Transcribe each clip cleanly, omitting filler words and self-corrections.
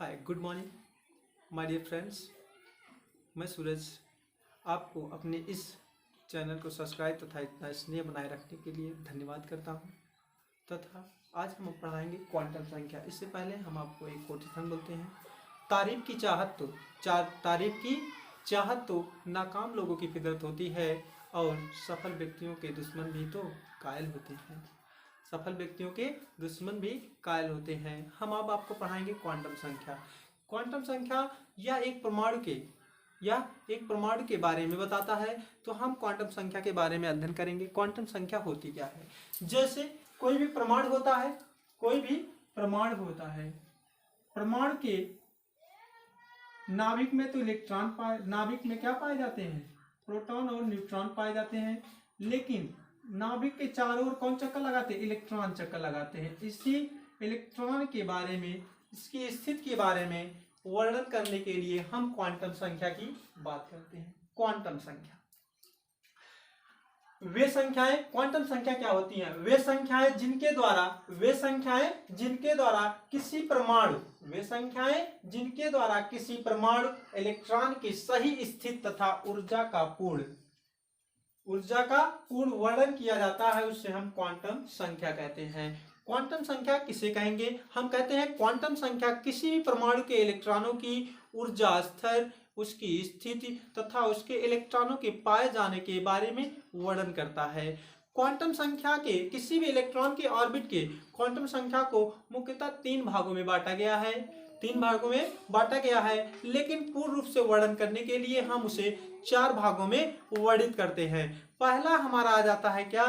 Hi good morning my dear friends. मैं सूरज आपको अपने इस चैनल को सब्सक्राइब तथा इतना स्नेह बनाए रखने के लिए धन्यवाद करता हूं। तथा आज हम पढ़ाएंगे क्वांटम संख्या। इससे पहले हम आपको एक कोटेशन बोलते हैं, तारीफ की चाहत तो नाकाम लोगों की फितरत होती है और सफल व्यक्तियों के दुश्मन भी तो कायल होते हैं। सफल व्यक्तियों के दुश्मन भी कायल होते हैं। हम अब आपको पढ़ाएंगे क्वांटम संख्या। क्वांटम संख्या या एक परमाणु के बारे में बताता है। तो हम क्वांटम संख्या के बारे में अध्ययन करेंगे। क्वांटम संख्या होती क्या है? जैसे कोई भी परमाणु होता है, परमाणु के नाभिक में तो नाभिक में क्या पाए जाते हैं? प्रोटॉन और न्यूट्रॉन पाए जाते हैं। लेकिन नाभिक के चारों ओर कौन चक्कर लगाते हैं? इलेक्ट्रॉन चक्कर लगाते हैं। इसी इलेक्ट्रॉन के बारे में, इसकी स्थिति के बारे में वर्णन करने के लिए हम क्वांटम संख्या की बात करते हैं। क्वांटम संख्या वे संख्याएं, क्वांटम संख्या क्या होती हैं? वे संख्याएं जिनके द्वारा किसी परमाणु इलेक्ट्रॉन की सही स्थिति तथा ऊर्जा का पूर्ण वर्णन किया जाता है, उससे हम क्वांटम संख्या कहते हैं। क्वांटम संख्या किसे कहेंगे? हम कहते हैं क्वांटम संख्या किसी भी परमाणु के इलेक्ट्रॉनों की ऊर्जा स्तर, उसकी स्थिति तथा उसके इलेक्ट्रॉनों के पाए जाने के बारे में वर्णन करता है। क्वांटम संख्या के किसी भी इलेक्ट्रॉन के ऑर्बिट के क्वांटम संख्या को मुख्यतः तीन भागों में बांटा गया है। लेकिन पूर्ण रूप से वर्णन करने के लिए हम उसे चार भागों में वर्णित करते हैं। पहला हमारा आ जाता है क्या?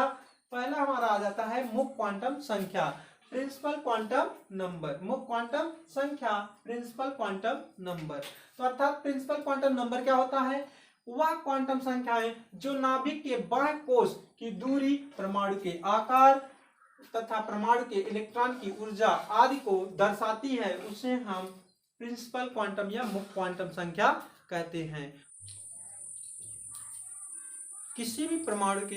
पहला हमारा आ जाता है मुख्य क्वांटम संख्या, प्रिंसिपल क्वांटम नंबर। मुख्य क्वांटम संख्या, प्रिंसिपल क्वांटम नंबर। तो अर्थात प्रिंसिपल क्वांटम नंबर क्या होता है? वह क्वांटम संख्याएं जो नाभिक के बाह्य कोश की दूरी, परमाणु के आकार तथा परमाणु के इलेक्ट्रॉन की ऊर्जा आदि को दर्शाती है, उसे हम प्रिंसिपल क्वांटम या मुख्य क्वांटम संख्या कहते हैं। किसी भी परमाणु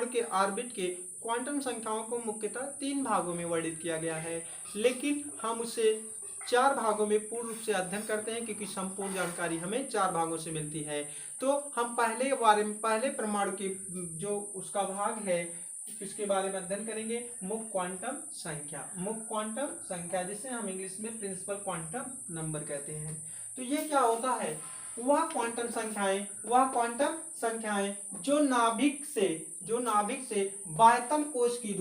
के ऑर्बिट के क्वांटम संख्याओं को मुख्यतः तीन भागों में वर्णित किया गया है, लेकिन हम उसे चार भागों में पूर्ण रूप से अध्ययन करते हैं, क्योंकि संपूर्ण जानकारी हमें चार भागों से मिलती है। तो हम पहले परमाणु की जो उसका भाग है, इसके बारे में अध्ययन करेंगे, मुख्य क्वांटम संख्या, जिसे हम इंग्लिश में प्रिंसिपल क्वांटम नंबर कहते हैं। तो ये क्या होता है? वह क्वांटम संख्याएं जो नाभिक से बाह्यतम कोश की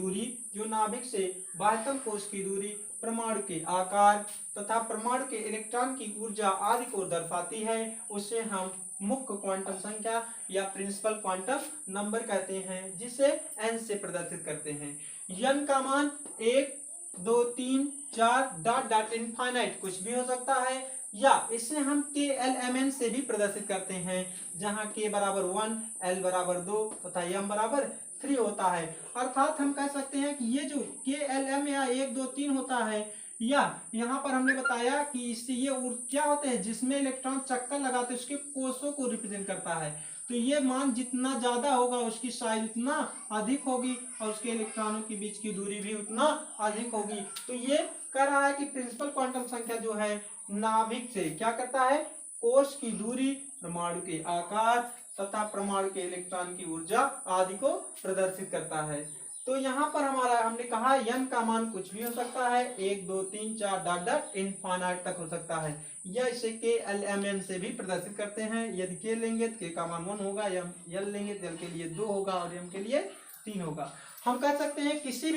दूरी, परमाणु के आकार तथा परमाणु के इलेक्ट्रॉन की ऊर्जा आदि को दर्शाती है, उसे हम मुख्य क्वांटम संख्या या प्रिंसिपल क्वांटम नंबर कहते हैं, जिसे n से प्रदर्शित करते हैं। n का मान 1, 2, 3, 4 इनफाइनाइट कुछ भी हो सकता है, या इसे हम KLMN से भी प्रदर्शित करते हैं, जहां k बराबर 1, L बराबर 2 तथा m बराबर 3 होता है। अर्थात हम कह सकते हैं कि ये जो KLM या 1, 2, 3 होता है, या यहाँ पर हमने बताया कि इससे ये क्या होते हैं, जिसमें इलेक्ट्रॉन चक्कर लगाते हैं उसके कोषों को रिप्रेजेंट करता है। तो ये मान जितना ज्यादा होगा उसकी साइज उतना अधिक होगी और उसके इलेक्ट्रॉनों के बीच की दूरी भी उतना अधिक होगी। तो ये कह रहा है कि प्रिंसिपल क्वांटम संख्या जो है नाभिक से क्या करता है? कोश की दूरी, परमाणु के आकार तथा परमाणु के इलेक्ट्रॉन की ऊर्जा आदि को प्रदर्शित करता है। तो यहाँ पर हमने कहा n का मान कुछ भी हो सकता है, 1, 2, 3, 4 इनफाइनाइट तक हो सकता है, या इसे KLMN से भी प्रदर्शित करते हैं। यदि k लेंगे तो k का मान 1 होगा, या l लेंगे तो l के लिए 2 होगा और m के लिए 3 होगा। हम कह सकते हैं किसी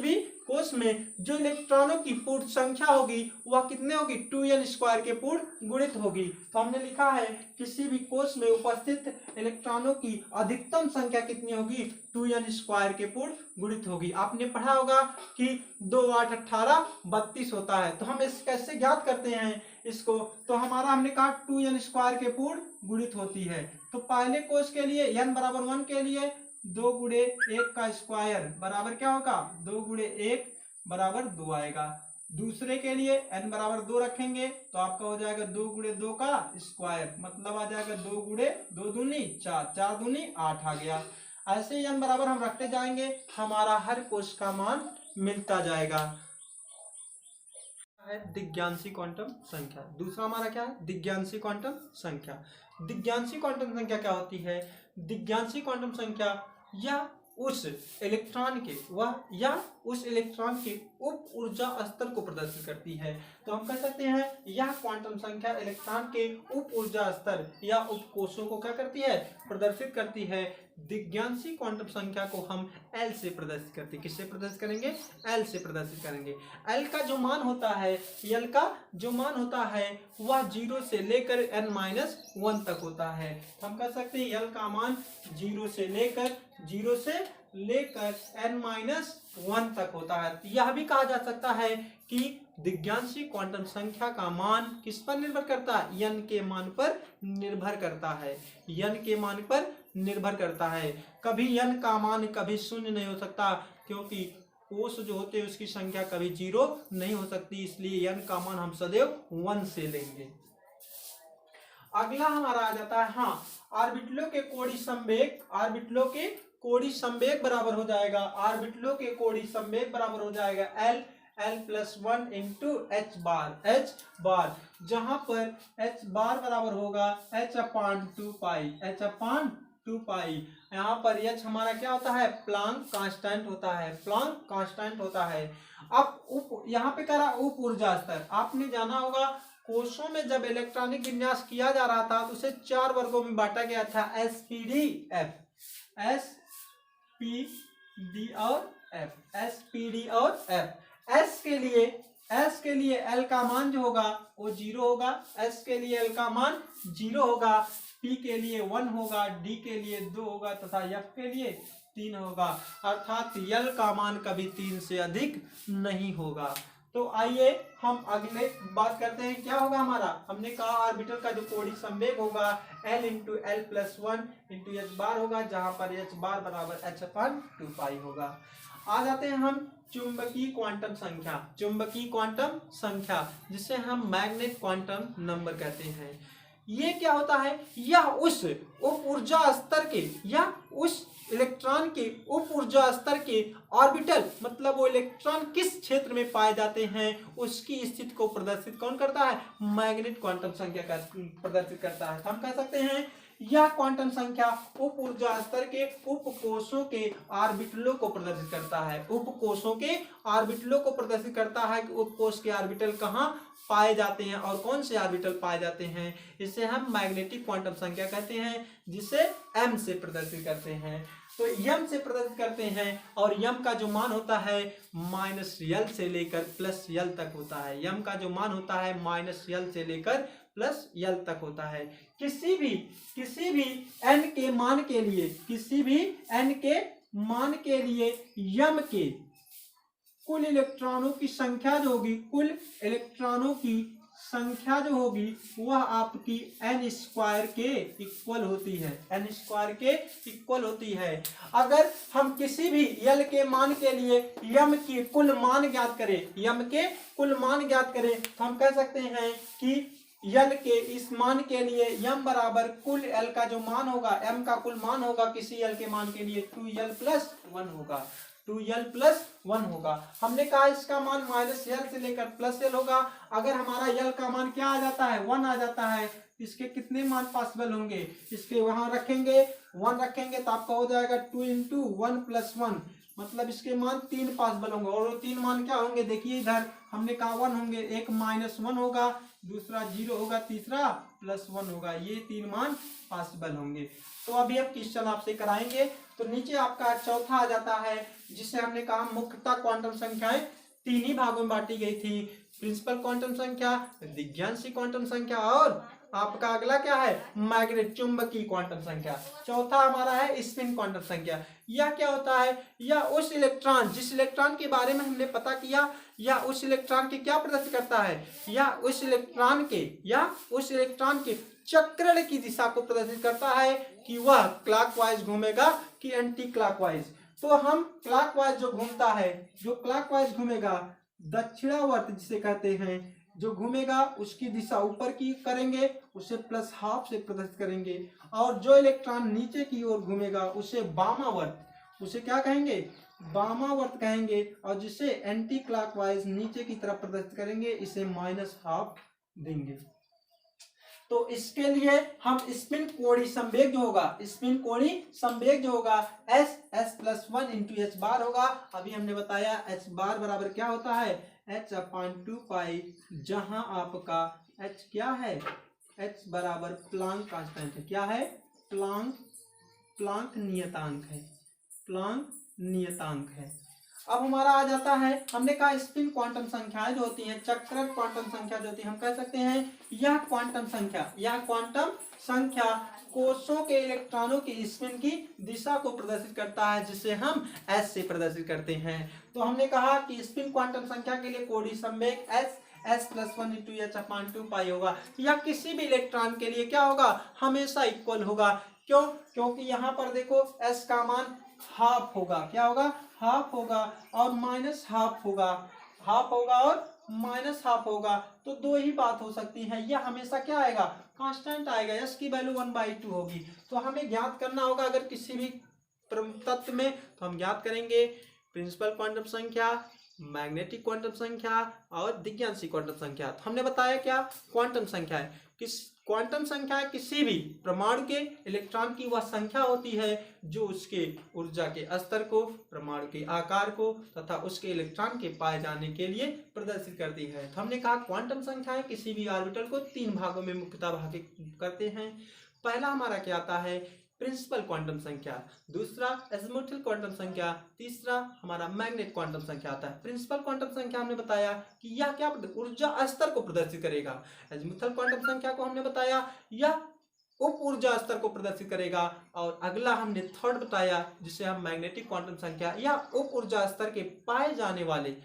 भी कोश में जो इलेक्ट्रॉनों की पूर्ण संख्या होगी वह कितने होगी? 2n² के पूर्ण गुणित होगी। तो हमने लिखा है किसी भी कोश में उपस्थित इलेक्ट्रॉनों की अधिकतम संख्या कितनी होगी? 2n² के पूर्ण गुणित होगी। आपने पढ़ा होगा कि 2, 8, 18, 32 होता है। तो हम इस कैसे ज्ञात करते हैं इसको? तो हमने कहा 2n² के पूर्ण गुणित होती है। तो पहले कोश के लिए n बराबर 1 के लिए 2 गुणे 1 का स्क्वायर बराबर क्या होगा? 2 गुणे 1 बराबर 2 आएगा। दूसरे के लिए n बराबर 2 रखेंगे तो आपका हो जाएगा 2 गुणे 2 का स्क्वायर, मतलब आ जाएगा 2 गुणे 2 दूनी 4, 4 दूनी 8 आ गया। ऐसे n बराबर हम रखते जाएंगे, हमारा हर कोश का मान मिलता जाएगा। है दिग्यांशी क्वांटम संख्या। दूसरा हमारा क्या है? दिग्यांशी क्वांटम संख्या। दिग्यांशी क्वांटम संख्या क्या होती है? दिग्यांशी क्वांटम संख्या या उस इलेक्ट्रॉन के उप ऊर्जा स्तर को प्रदर्शित करती है। तो हम कह सकते हैं यह क्वांटम संख्या इलेक्ट्रॉन के उप ऊर्जा स्तर या उप कोशों को क्या करती है? प्रदर्शित करती है। दिग्यांशी क्वांटम संख्या को हम L से प्रदर्शित करते हैं। किससे प्रदर्शित करेंगे? L से प्रदर्शित करेंगे। L का जो मान होता है, L का जो मान होता है वह 0 से लेकर n-1 तक होता है। हम कह सकते हैं L का मान 0 से लेकर n-1 तक होता है। यह भी कहा जा सकता है कि दिग्यांशी क्वांटम संख्या का मान किस पर निर्भर करता है? n के मान पर निर्भर करता है। n के मान पर निर्भर करता है। कभी n का मान कभी शून्य नहीं हो सकता, क्योंकि कोश जो होते हैं उसकी संख्या कभी 0 नहीं हो सकती, इसलिए n का मान हम सदैव 1 से लेंगे। अगला हमारा आ जाता है ऑर्बिटलों के कोणीय संवेग बराबर हो जाएगा। ऑर्बिटलों के कोणीय संवेग बराबर हो जाएगा L+1 इंटू h बार, जहां पर h बार बराबर होगा h/2 यहाँ पर h हमारा क्या होता है? प्लांक कांस्टेंट होता है। अब यहाँ पे कह रहा उप ऊर्जा स्तर। आपने जाना होगा कोशों में जब इलेक्ट्रॉनिक विन्यास किया जा रहा था तो उसे 4 वर्गों में बांटा गया था, SPD और F। S के लिए L का मान जो होगा वो 0 होगा, S के लिए L का मान 0 होगा, P के लिए 1 होगा, D के लिए 2 होगा तथा F के लिए 3 होगा, अर्थात L का मान कभी 3 से अधिक नहीं होगा। तो आइए हम अगले बात करते हैं। क्या होगा हमारा? हमने कहा ऑर्बिटल का जो कोणीय संवेग होगा L into L+1 into h बार होगा, जहां पर h बार बराबर h/2 होगा। आ जाते हैं हम चुंबकीय क्वांटम संख्या जिसे हम मैग्नेट क्वांटम नंबर कहते हैं। ये क्या होता है? यह उस उप ऊर्जा स्तर के या उस इलेक्ट्रॉन के उप ऊर्जा स्तर के ऑर्बिटल, मतलब वो इलेक्ट्रॉन किस क्षेत्र में पाए जाते हैं उसकी स्थिति को प्रदर्शित कौन करता है? मैग्नेट क्वांटम संख्या का प्रदर्शित करता है। हम कह सकते हैं यह क्वांटम संख्या उप ऊर्जा स्तर के उप कोशों के ऑर्बिटलों को प्रदर्शित करता है। उप कोशों के ऑर्बिटलों को प्रदर्शित करता है कि उप कोश के ऑर्बिटल कहाँ पाए जाते हैं और कौन से ऑर्बिटल पाए जाते हैं। इसे हम मैग्नेटिक क्वांटम संख्या कहते हैं, जिसे m से प्रदर्शित करते हैं। तो m से प्रदर्शित करते हैं और m का जो मान होता है -L से लेकर +L तक होता है। m का जो मान होता है -L से लेकर +L तक होता है। किसी भी n के मान के लिए m के कुल इलेक्ट्रॉनों की संख्या जो होगी वह आपकी n² के इक्वल होती है। अगर हम किसी भी L के मान के लिए m की कुल मान ज्ञात करें तो हम कह सकते हैं कि L के इस मान के लिए m बराबर कुल L का जो मान होगा, m का कुल मान होगा किसी L के मान के लिए 2L+1 होगा। हमने कहा इसका मान -L से लेकर +L होगा। अगर हमारा L का मान क्या आ जाता है? 1 आ जाता है, इसके कितने मान पॉसिबल होंगे? इसके वहां रखेंगे 1 रखेंगे तो आपका हो जाएगा 2 इंटू 1 + 1, मतलब इसके मान 3 पॉसिबल होंगे। और वो 3 मान क्या होंगे? देखिए इधर हमने कहा 1 होंगे, एक -1 होगा, दूसरा 0 होगा, तीसरा +1 होगा। ये 3 मान पॉसिबल होंगे। तो अभी हम क्वेश्चन आपसे कराएंगे। तो नीचे आपका चौथा आ जाता है, जिसे हमने कहा मुख्यतः क्वांटम संख्याएं 3 ही भागों में बांटी गई थी। प्रिंसिपल क्वांटम संख्या, दिग्यांशी क्वांटम संख्या और आपका अगला क्या है? मैग्नेट चुंबकीय क्वांटम संख्या। चौथा हमारा है स्पिन क्वांटम संख्या। यह क्या होता है? यह उस इलेक्ट्रॉन, जिस इलेक्ट्रॉन के बारे में हमने पता किया, या उस इलेक्ट्रॉन के क्या प्रदर्शित करता है? या उस इलेक्ट्रॉन के चक्रण की दिशा को प्रदर्शित करता है कि वह क्लॉकवाइज घूमेगा कि एंटी क्लॉकवाइज। तो हम क्लॉकवाइज जो घूमेगा दक्षिणावर्त जिसे कहते हैं, जो घूमेगा उसकी दिशा ऊपर की करेंगे, उसे प्लस हाफ से प्रदर्शित करेंगे, और जो इलेक्ट्रॉन नीचे की ओर घूमेगा उसे वामावर्त, उसे क्या कहेंगे, वामावर्त कहेंगे, और जिसे एंटी क्लॉकवाइज नीचे की तरफ प्रदर्शित करेंगे इसे माइनस हाफ देंगे। तो इसके लिए हम स्पिन कोणीय संवेग जो होगा, स्पिन कोणीय संवेग जो होगा S+1 इंटू एच बार होगा। अभी हमने बताया एच बार बराबर क्या होता है, h/2 जहां आपका h क्या है, h बराबर प्लांक कांस्टेंट है। क्या है, प्लांक नियतांक है, प्लांक नियतांक है। अब हमारा आ जाता है, हमने कहा स्पिन क्वांटम संख्याएं जो होती हैं, चक्रण क्वांटम संख्या जो होती है, हम कह सकते हैं यह क्वांटम संख्या कोषों के इलेक्ट्रॉनों की स्पिन की दिशा को प्रदर्शित करता है, जिसे हम एस से प्रदर्शित करते हैं। तो हमने कहा कि स्पिन क्वांटम संख्या के लिए कोणीय संवेग S+1 इंटू h/2 होगा, या किसी भी इलेक्ट्रॉन के लिए क्या होगा, हमेशा इक्वल होगा। क्यों, क्योंकि यहाँ पर देखो s का मान हाफ होगा, क्या होगा, हाफ होगा, और माइनस हाफ होगा, हाफ होगा और माइनस हाफ होगा, तो दो ही बात हो सकती है, यह हमेशा क्या आएगा, कांस्टेंट आएगा, s की वैल्यू 1/2 होगी। तो हमें ज्ञात करना होगा अगर किसी भी तत्व में, तो हम ज्ञात करेंगे प्रिंसिपल क्वांटम संख्या, मैग्नेटिक क्वांटम संख्या और दिग्यांशी क्वांटम संख्या। तो हमने बताया क्या, क्वांटम संख्या है, क्वांटम संख्या किसी भी परमाणु के इलेक्ट्रॉन की वह संख्या होती है जो उसके ऊर्जा के स्तर को, परमाणु के आकार को तथा उसके इलेक्ट्रॉन के पाए जाने के लिए प्रदर्शित करती है। तो हमने कहा क्वांटम संख्याएं किसी भी ऑर्बिटल को 3 भागों में मुख्यतः भागित करते हैं। पहला हमारा क्या आता है, प्रिंसिपल क्वांटम संख्या, दूसरा एजीमुथल क्वांटम संख्या, तीसरा हमारा मैग्नेट क्वांटम संख्या आता है। प्रिंसिपल क्वांटम संख्या हमने बताया कि यह क्या ऊर्जा स्तर को प्रदर्शित करेगा। एजीमुथल क्वांटम संख्या को हमने बताया यह उप ऊर्जा स्तर को प्रदर्शित करेगा, और अगला हमने थर्ड बताया जिसे हम मैग्नेटिक क्वांटम संख्या या उप ऊर्जा स्तर के पाए जाने वाले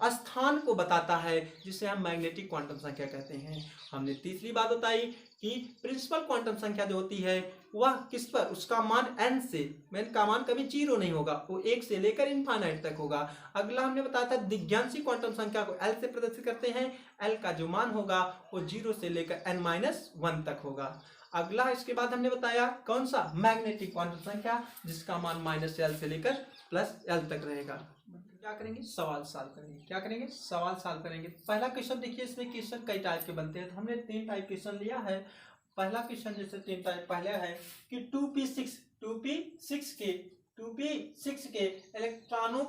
स्थान को बताता है, जिसे हम मैग्नेटिक क्वांटम संख्या कहते हैं। हमने तीसरी बात बताई कि प्रिंसिपल क्वांटम संख्या जो होती है वह किस पर, उसका मान n से, n का मान कभी 0 नहीं होगा, वो 1 से लेकर इनफाइनाइट तक होगा। अगला हमने बताया था दिग्यांशी क्वांटम संख्या को l से प्रदर्शित करते हैं, l का जो मान होगा वो 0 से लेकर n-1 तक होगा। अगला इसके बाद हमने बताया कौन सा, मैग्नेटिक क्वांटम संख्या, जिसका मान -l से लेकर +l तक रहेगा। क्या करेंगे, सवाल सॉल्व करेंगे। क्या करेंगे, सवाल सॉल्व करेंगे। पहला क्वेश्चन देखिए, इसमें क्वेश्चन कई टाइप के बनते हैं, तो हमने 3 टाइप क्वेश्चन लिया है। पहला क्वेश्चन जैसे 3 टाइप पहले है कि 2p6 के इलेक्ट्रॉनों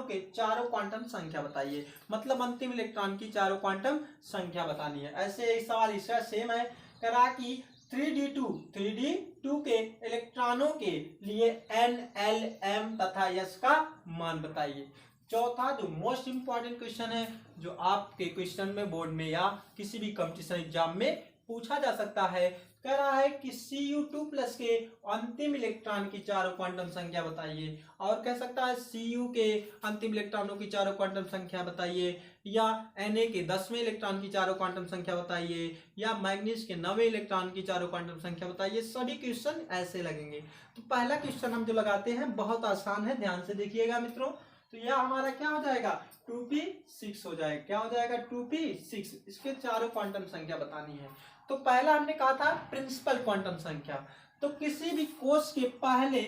के चारों क्वांटम संख्या बताइए, मतलब अंतिम इलेक्ट्रॉन की चारों क्वांटम संख्या बतानी है। ऐसे एक सवाल इसका सेम है, करा कि 3d2 के इलेक्ट्रॉनों के लिए n, l, m तथा s का मान बताइए। चौथा जो मोस्ट इंपॉर्टेंट क्वेश्चन है, जो आपके क्वेश्चन में बोर्ड में या किसी भी कंपटीशन एग्जाम में पूछा जा सकता है, कह रहा है कि Cu2+ के अंतिम इलेक्ट्रॉन की चारों क्वांटम संख्या बताइए, और कह सकता है Cu के अंतिम इलेक्ट्रॉनों की चारों क्वांटम संख्या बताइए, या Na के 10वें इलेक्ट्रॉन की चारों क्वांटम संख्या बताइए, या मैग्नीज के 9वें इलेक्ट्रॉन की चारों क्वांटम संख्या बताइए। सभी क्वेश्चन ऐसे लगेंगे। तो पहला क्वेश्चन हम जो लगाते हैं बहुत आसान है, ध्यान से देखिएगा मित्रों। तो यह हमारा क्या हो जाएगा, 2p6 हो जाएगा। क्या हो जाएगा, 2p6, इसके चारों क्वांटम संख्या बतानी है। तो पहला हमने कहा था प्रिंसिपल क्वांटम संख्या, तो किसी भी कोष के पहले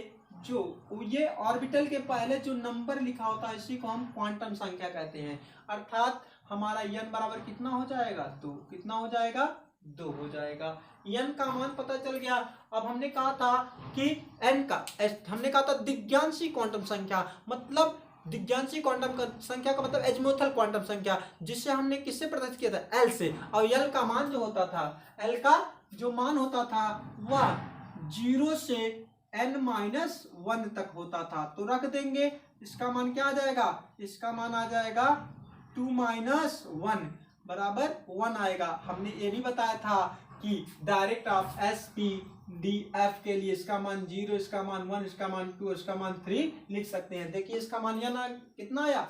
जो ये ऑर्बिटल के पहले जो नंबर लिखा होता है इसी को हम क्वांटम संख्या कहते हैं। अर्थात हमारा n बराबर कितना हो जाएगा, 2, कितना हो जाएगा, 2 हो जाएगा। n का मान पता चल गया। अब हमने कहा था कि हमने कहा था दिग्यांशी क्वांटम संख्या, मतलब दिग्यांशी क्वांटम संख्या का मतलब एजीमुथल क्वांटम संख्या, जिसे हमने किससे प्रदर्शित किया था, l से, और l का मान जो होता था, l का जो मान होता था वह 0 से n-1 तक होता था। तो रख देंगे, इसका मान क्या आ जाएगा, इसका मान आ जाएगा 2-1 बराबर 1 आएगा। हमने ये भी बताया था कि डायरेक्ट ऑफ SPDF के लिए इसका मान 0, इसका मान 1, इसका मान 2, इसका मान 3 लिख सकते हैं। देखिए इसका मान यहाँ कितना आया,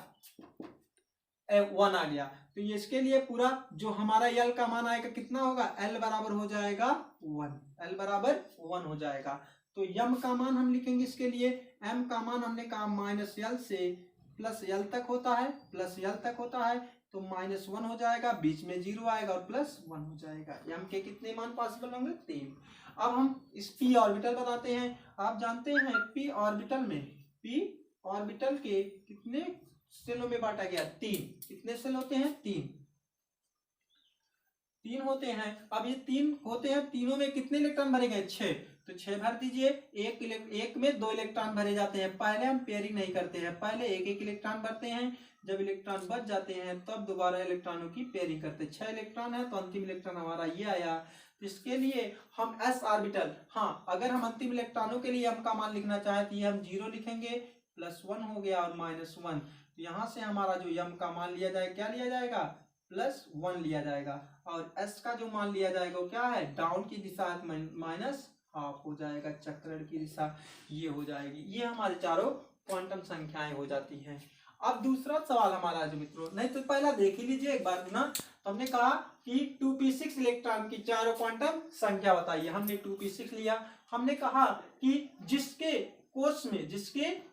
1 आ गया। तो ये इसके लिए पूरा जो हमारा L का मान आएगा कितना होगा, L बराबर हो जाएगा 1, L बराबर 1 हो जाएगा। तो M का मान हम लिखेंगे इसके लिए, M का मान हमने कहा -L से प्लस एल तक होता है, प्लस एल तक होता है, तो -1 हो जाएगा, बीच में 0 आएगा और +1 हो जाएगा। एम के कितने मान पॉसिबल होंगे? 3। अब हम इस पी ऑर्बिटल बनाते हैं। आप जानते हैं पी ऑर्बिटल के कितने सेलों में बांटा गया? 3। कितने सेल होते हैं? 3 होते हैं। अब ये 3 होते हैं, तीनों में कितने इलेक्ट्रॉन भरे गए? 6। तो 6 भर दीजिए। एक में 2 इलेक्ट्रॉन भरे जाते हैं। पहले हम पेयरिंग नहीं करते हैं, पहले एक एक इलेक्ट्रॉन भरते हैं। जब इलेक्ट्रॉन बच जाते हैं तब दोबारा इलेक्ट्रॉनों की पेयरिंग करते हैं। 6 इलेक्ट्रॉन है तो अंतिम इलेक्ट्रॉन हमारा ये आया। तो इसके लिए हम एस ऑर्बिटल, हाँ अगर हम अंतिम इलेक्ट्रॉनों के लिए m का मान लिखना चाहें तो ये हम 0 लिखेंगे, +1 हो गया और -1। तो यहाँ से हमारा जो m का मान लिया जाएगा, क्या लिया जाएगा? +1 लिया जाएगा। और s का जो मान लिया जाएगा वो क्या है? डाउन की दिशा -½ हो जाएगा, चक्रण की दिशा ये हो जाएगी। ये हमारे चारों क्वांटम संख्याएं हो जाती हैं। अब दूसरा सवाल हमारा जो मित्रों, नहीं तो पहला देख ही लीजिए एक बार ना। तो हमने कहा कि 2p6 इलेक्ट्रॉन की चारों क्वांटम संख्या बताइए। हमने 2p6 लिया। हमने कहा कि जिसके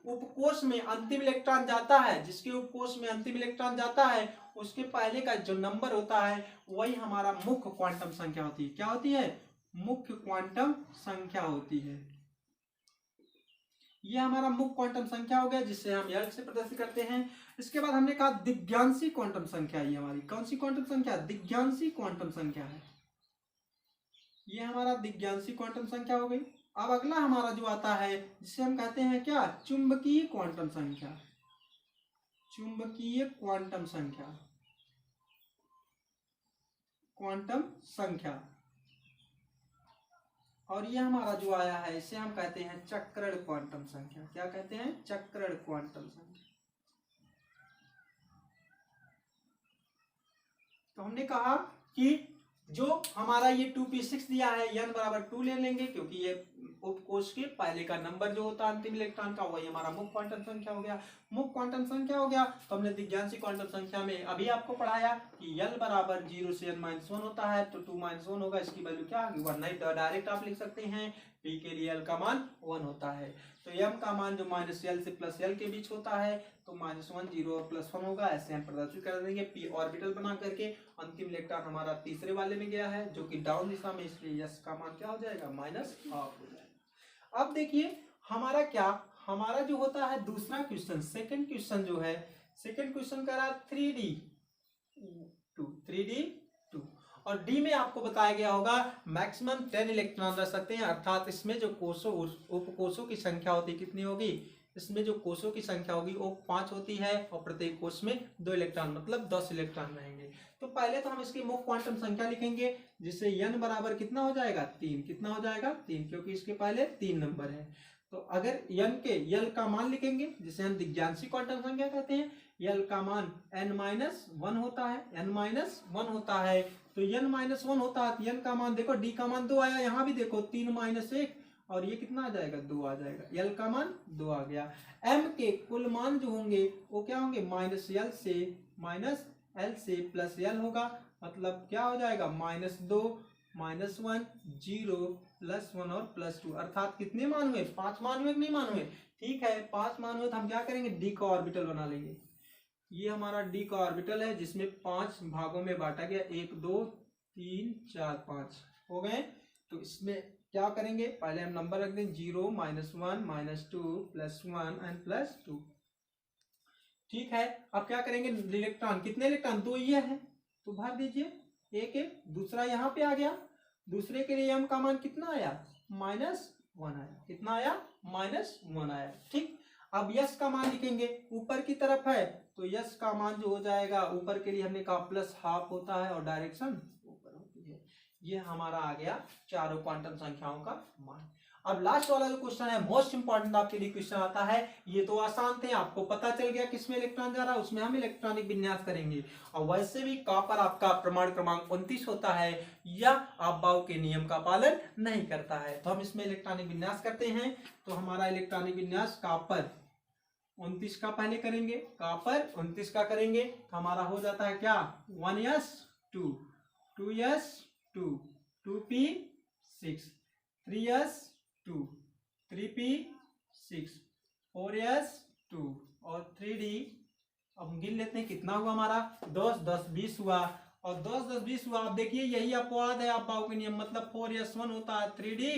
उपकोष में अंतिम इलेक्ट्रॉन जाता है, जिसके उपकोष में अंतिम इलेक्ट्रॉन जाता है उसके पहले का जो नंबर होता है वही हमारा मुख्य क्वांटम संख्या होती है। क्या होती है? मुख्य क्वांटम संख्या होती है। ये हमारा मुख्य क्वांटम संख्या हो गया, जिससे हम यल से प्रदर्शित करते हैं। इसके बाद हमने कहा दिव्यांशी क्वांटम संख्या। ये हमारी कौन सी क्वांटम संख्या? दिव्यांशी क्वांटम संख्या है। ये हमारा दिव्यांशी क्वांटम संख्या हो गई। अब अगला हमारा जो आता है जिसे हम कहते हैं क्या? चुंबकीय क्वांटम संख्या। चुंबकीय क्वांटम संख्या, क्वांटम संख्या। और ये हमारा जो आया है इसे हम कहते हैं चक्रण क्वांटम संख्या। क्या कहते हैं? चक्रण क्वांटम संख्या। तो हमने कहा कि जो हमारा ये 2p6 दिया है, n बराबर 2 ले लेंगे क्योंकि ये उपकोष के पहले का नंबर जो होता है अंतिम इलेक्ट्रॉन का वही हमारा मुख्य क्वांटम संख्या हो गया। मुख्य क्वांटम संख्या हो गया। तो हमने दिव्यांशी क्वांटम संख्या में अभी आपको पढ़ाया कि l बराबर 0 से n-1 होता है, तो 2-1 होगा। इसकी वैल्यू क्या होगी? 1। नहीं तो डायरेक्ट आप लिख सकते हैं p के लिए l का मान 1 होता है। तो m का मान जो -l से +l के बीच होता है, तो -1 0 और +1 होगा। ऐसे हम प्रदर्शित कर देंगे p ऑर्बिटल बना करके। अंतिम इलेक्ट्रॉन हमारा तीसरे वाले में गया है जो कि डाउन दिशा में, इसलिए s का मान क्या हो जाएगा? -½ हो जाएगा। अब देखिए हमारा क्या, हमारा जो होता है दूसरा क्वेश्चन, सेकंड क्वेश्चन जो है, सेकंड क्वेश्चन कह रहा है 3d2 और डी में आपको बताया गया होगा मैक्सिमम 10 इलेक्ट्रॉन रह सकते हैं। अर्थात इसमें जो कोषों उपकोषों की संख्या होती कितनी होगी? इसमें जो कोषों की संख्या होगी वो 5 होती है और प्रत्येक कोष में 2 इलेक्ट्रॉन, मतलब 10 इलेक्ट्रॉन रहेंगे। तो पहले तो हम इसकी मुख्य क्वांटम संख्या लिखेंगे, जिससे n बराबर कितना हो जाएगा? 3। कितना हो जाएगा? 3, क्योंकि इसके पहले 3 नंबर है। तो अगर n के l का मान लिखेंगे, जिसे हम दिव्यांशी क्वांटम संख्या कहते हैं, l का मान n-1 होता है, n-1 होता है। तो n-1 होता है, n का मान देखो, d का मान 2 आया, यहाँ भी देखो 3 - 1 और ये कितना आ जाएगा? 2 आ जाएगा। l का मान 2 आ गया। m के कुल मान जो होंगे वो क्या होंगे? -l से +l होगा, मतलब क्या हो जाएगा? -2 -1 0 +1 और +2। अर्थात कितने मान हुए? 5 मान हुए कि नहीं मान हुए? ठीक है, 5 मान हुए तो हम क्या करेंगे? d का ऑर्बिटल बना लेंगे। ये हमारा d का ऑर्बिटल है जिसमें 5 भागों में बांटा गया, 1 2 3 4 5 हो गए। तो इसमें क्या करेंगे? पहले हम नंबर रख दें 0 -1 -2 +1 एंड +2। ठीक है, अब क्या करेंगे? इलेक्ट्रॉन, कितने इलेक्ट्रॉन? 2 ये है तो भर दीजिए, एक एक। दूसरा यहाँ पे आ गया, दूसरे के लिए m का मान कितना आया? -1 आया। कितना आया? -1 आया। ठीक, अब यश का मान लिखेंगे, ऊपर की तरफ है तो यश का मान जो हो जाएगा, ऊपर के लिए हमने कहा +½ होता है और डायरेक्शन ऊपर होती है। ये हमारा आ गया चारों क्वांटम संख्याओं का मान। अब लास्ट वाला जो क्वेश्चन है, मोस्ट इंपॉर्टेंट आपके लिए क्वेश्चन आता है। ये तो आसान थे, आपको पता चल गया किसमें इलेक्ट्रॉन जा रहा है, उसमें हम इलेक्ट्रॉनिक विन्यास करेंगे। और वैसे भी कॉपर आपका प्रमाण क्रमांक 29 होता है या अफबाउ के नियम का पालन नहीं करता है, तो हम इसमें इलेक्ट्रॉनिक विन्यास करते हैं। तो हमारा इलेक्ट्रॉनिक विन्यास कॉपर 29 का पहले करेंगे, कॉपर 29 का करेंगे तो हमारा हो जाता है क्या? 1s2 2s2 2p6 3s2 3p6 4s2 और 3d। अब हम गिन लेते हैं कितना हुआ हमारा, 10 10 20 हुआ, और 10 10 20 हुआ। अब देखिए यही अपवाद है अबाव के नियम, मतलब 4s1 होता है, 3d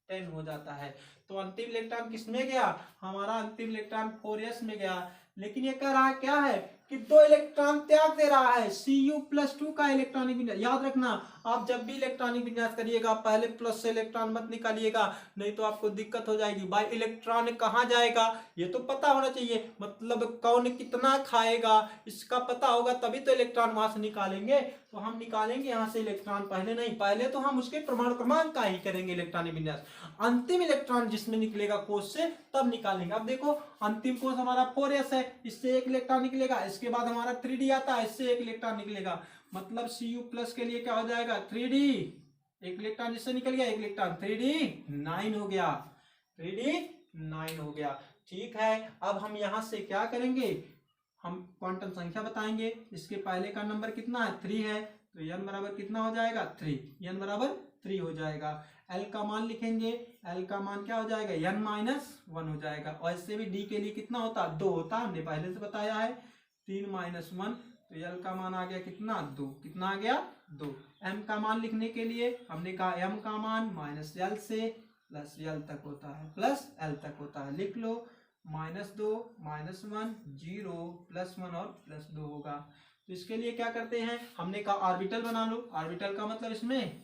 10 हो जाता है। तो अंतिम इलेक्ट्रॉन किसमें गया, हमारा अंतिम इलेक्ट्रॉन 4s में गया। लेकिन ये कह रहा है क्या है कि 2 इलेक्ट्रॉन त्याग दे रहा है, Cu+2 का इलेक्ट्रॉनिक विन्यास। याद रखना, आप जब भी इलेक्ट्रॉनिक विन्यास करिएगा पहले प्लस से इलेक्ट्रॉन मत निकालिएगा, नहीं तो आपको दिक्कत हो जाएगी। भाई इलेक्ट्रॉन कहाँ जाएगा ये तो पता होना चाहिए, मतलब कौन कितना खाएगा इसका पता होगा तभी तो इलेक्ट्रॉन वहां से निकालेंगे। तो हम निकालेंगे यहाँ से इलेक्ट्रॉन, पहले नहीं, पहले तो हम उसके परमाणु क्रमांक का ही करेंगे इलेक्ट्रॉनिक विन्यास। अंतिम इलेक्ट्रॉन जिसमें निकलेगा कोष से तब निकालेंगे। अब देखो अंतिम कोष हमारा 4s है, इससे एक इलेक्ट्रॉन निकलेगा, इसके बाद हमारा 3d आता है, इससे एक इलेक्ट्रॉन निकलेगा, मतलब Cu+ के लिए क्या हो जाएगा 3d, एक इलेक्ट्रॉन जिससे निकल गया, एक इलेक्ट्रॉन 3d 9 हो गया, 3d 9 हो गया। ठीक है, अब हम यहां से क्या करेंगे, हम क्वांटम संख्या बताएंगे। इसके पहले का नंबर कितना है 3 है, तो n बराबर कितना हो जाएगा 3, n बराबर 3 हो जाएगा। l का मान लिखेंगे, l का मान क्या हो जाएगा n-1 हो जाएगा। और इससे भी d के लिए कितना होता 2 होता, हमने पहले से बताया है 3-1, तो l का मान आ गया कितना 2, कितना आ गया 2। m का मान लिखने के लिए हमने कहा m का मान -l से प्लस l तक होता है, प्लस l तक होता है, लिख लो -2 -1 0 +1 और +2 होगा। तो इसके लिए क्या करते हैं, हमने कहा ऑर्बिटल बना लो। ऑर्बिटल का मतलब इसमें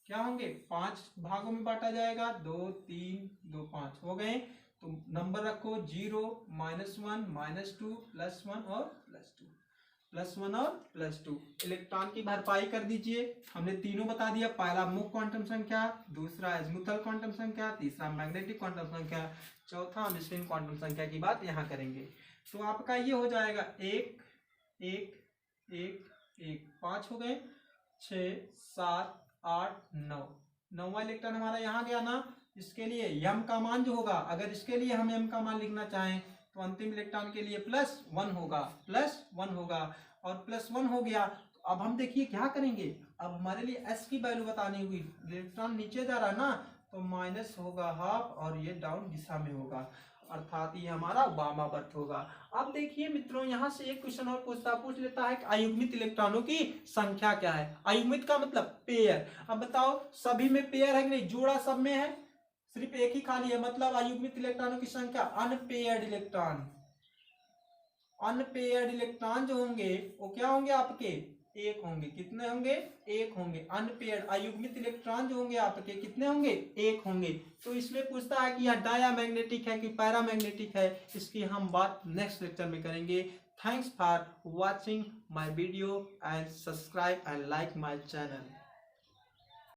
क्या होंगे 5 भागों में बांटा जाएगा, 2 3 2 5 हो गए। तो नंबर रखो 0 -1 -2 +1 और +2, +1 और +2। इलेक्ट्रॉन की भरपाई कर दीजिए, हमने तीनों बता दिया, पहला मुक्त क्वांटम संख्या, दूसरा एज़ीमुथल क्वांटम संख्या, तीसरा मैग्नेटिक क्वांटम संख्या, चौथा हम स्पिन क्वांटम संख्या की बात यहाँ करेंगे। तो आपका ये हो जाएगा 1 1 1 1 5 हो गए, 6 7 8 9, 9वां इलेक्ट्रॉन हमारा यहाँ गया ना। इसके लिए m का मान जो होगा, अगर इसके लिए हम m का मान लिखना चाहें तो अंतिम इलेक्ट्रॉन के लिए +1 होगा, +1 होगा, और +1 हो गया। तो अब हम देखिए क्या करेंगे, अब हमारे लिए s की वैल्यू बतानी होगी। इलेक्ट्रॉन नीचे जा रहा है ना, तो माइनस होगा हाफ और ये डाउन दिशा में होगा, अर्थात ये हमारा वामावर्त होगा। अब देखिए मित्रों, यहाँ से एक क्वेश्चन और पूछ लेता है कि अयुग्मित इलेक्ट्रॉनों की संख्या क्या है। अयुग्मित का मतलब पेयर। अब बताओ सभी में पेयर है कि नहीं, जोड़ा सब में है, सिर्फ एक ही खाली है, मतलब अयुग्मित इलेक्ट्रॉनों की संख्या अनपेयर्ड इलेक्ट्रॉन। अनपेयर्ड इलेक्ट्रॉन जो होंगे वो क्या होंगे आपके, एक होंगे। कितने होंगे, एक होंगे। अनपेयर्ड अयुग्मित इलेक्ट्रॉन जो होंगे आपके कितने होंगे, एक होंगे। तो इसमें पूछता है कि यह डायामैग्नेटिक है कि पैरामैग्नेटिक है, इसकी हम बात नेक्स्ट लेक्चर में करेंगे। Thanks for watching my video and subscribe and like my channel.